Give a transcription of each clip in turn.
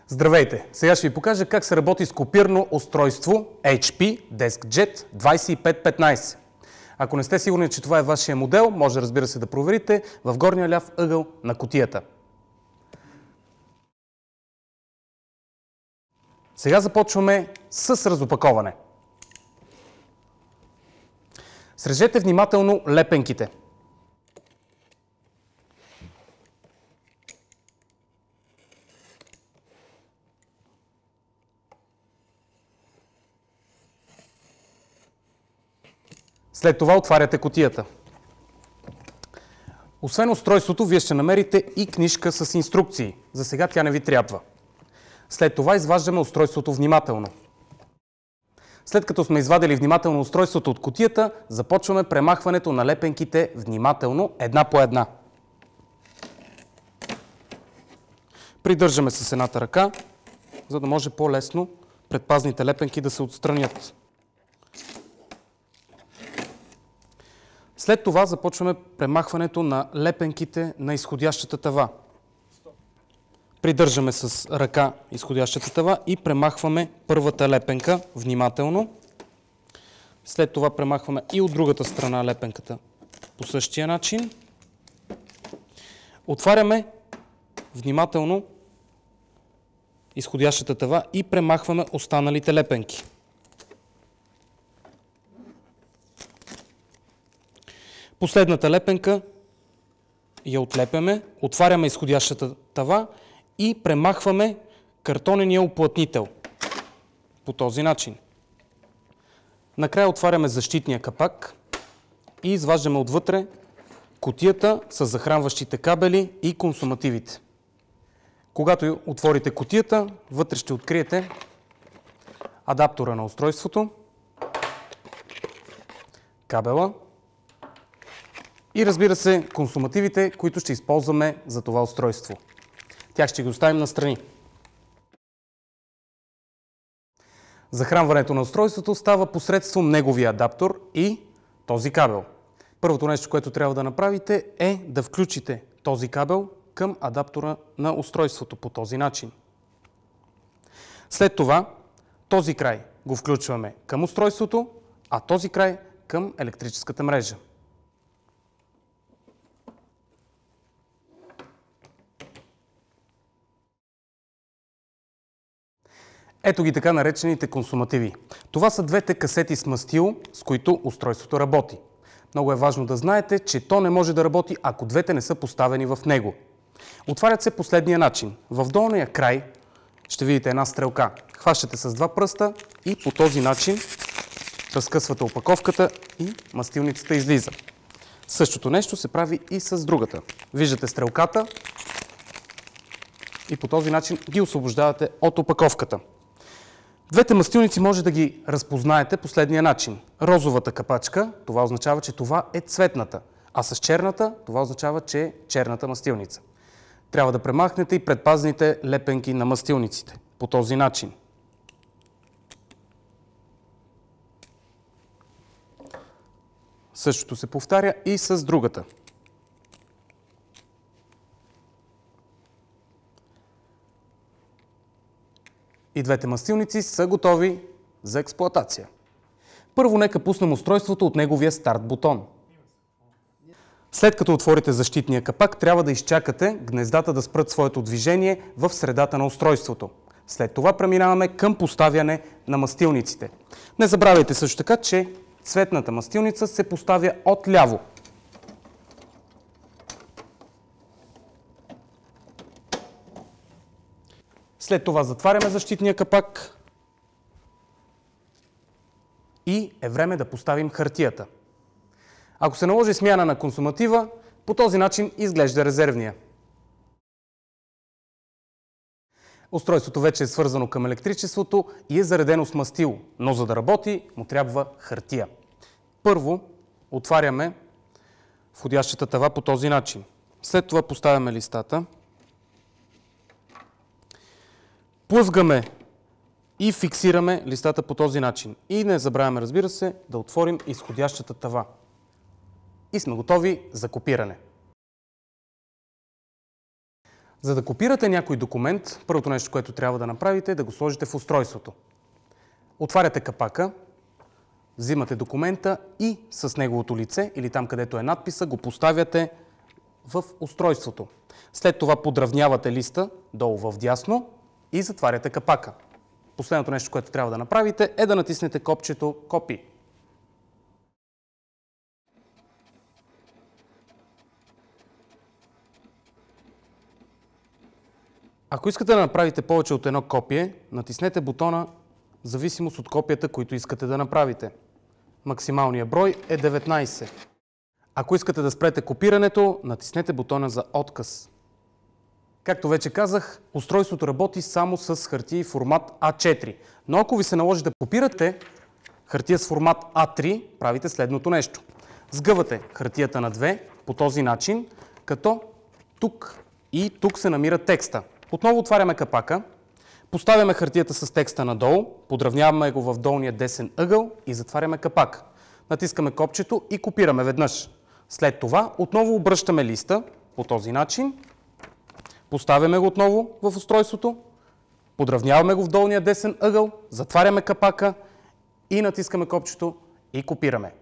Здравейте! Сега ще ви покажа как се работи с копирно устройство HP DeskJet 2515. Ако не сте сигурни, че това е вашия модел, може, разбира се, да проверите в горния ляв ъгъл на кутията. Сега започваме с разопаковане. Срежете внимателно лепенките. След това отваряте кутията. Освен устройството, вие ще намерите и книжка с инструкции. За сега тя не ви трябва. След това изваждаме устройството внимателно. След като сме извадили внимателно устройството от кутията, започваме премахването на лепенките внимателно, една по една. Придържаме с едната ръка, за да може по-лесно предпазните лепенки да се отстранят. След това започваме премахването на лепенките на изходящата тава. Придържаме с ръка изходящата тава и премахваме първата лепенка внимателно. След това премахваме и от другата страна лепенката по същия начин. Отваряме внимателно изходящата тава и премахваме останалите лепенки. Последната лепенка я отлепяме, отваряме изходящата тава и премахваме картонения уплътнител. По този начин. Накрая отваряме защитния капак и изваждаме отвътре кутията с захранващите кабели и консумативите. Когато отворите кутията, вътре ще откриете адаптора на устройството, кабела и, разбира се, консумативите, които ще използваме за това устройство. Тях ще ги оставим настрани. Захранването на устройството става посредством неговия адаптор и този кабел. Първото нещо, което трябва да направите, е да включите този кабел към адаптора на устройството по този начин. След това този край го включваме към устройството, а този край към електрическата мрежа. Ето ги така наречените консумативи. Това са двете касети с мастило, с които устройството работи. Много е важно да знаете, че то не може да работи, ако двете не са поставени в него. Отварят се последния начин. В долния край ще видите една стрелка. Хващате с два пръста и по този начин разкъсвате опаковката и мастилницата излиза. Същото нещо се прави и с другата. Виждате стрелката и по този начин ги освобождавате от опаковката. Двете мастилници може да ги разпознаете последния начин. Розовата капачка, това означава, че това е цветната, а с черната, това означава, че е черната мастилница. Трябва да премахнете и предпазните лепенки на мастилниците по този начин. Същото се повтаря и с другата. И двете мастилници са готови за експлоатация. Първо нека пуснем устройството от неговия старт бутон. След като отворите защитния капак, трябва да изчакате гнездата да спрат своето движение в средата на устройството. След това преминаваме към поставяне на мастилниците. Не забравяйте също така, че цветната мастилница се поставя отляво. След това затваряме защитния капак и е време да поставим хартията. Ако се наложи смяна на консуматива, по този начин изглежда резервния. Устройството вече е свързано към електричеството и е заредено с мастило, но за да работи му трябва хартия. Първо отваряме входящата тава по този начин. След това поставяме листата. Плъзгаме и фиксираме листата по този начин. И не забравяме, разбира се, да отворим изходящата тава. И сме готови за копиране. За да копирате някой документ, първото нещо, което трябва да направите е да го сложите в устройството. Отваряте капака, взимате документа и с неговото лице или там, където е надписа, го поставяте в устройството. След това подравнявате листа долу в дясно и затваряте капака. Последното нещо, което трябва да направите е да натиснете копчето Копи. Ако искате да направите повече от едно копие, натиснете бутона в зависимост от копията, които искате да направите. Максималният брой е 19. Ако искате да спрете копирането, натиснете бутона за отказ. Както вече казах, устройството работи само с хартия и формат А4. Но ако ви се наложи да копирате хартия с формат А3, правите следното нещо. Сгъвате хартията на две по този начин, като тук и тук се намира текста. Отново отваряме капака, поставяме хартията с текста надолу, подравняваме го в долния десен ъгъл и затваряме капак. Натискаме копчето и копираме веднъж. След това отново обръщаме листа по този начин, поставяме го отново в устройството, подравняваме го в долния десен ъгъл, затваряме капака и натискаме копчето и копираме.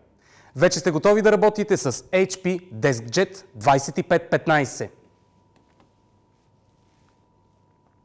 Вече сте готови да работите с HP DeskJet 2515.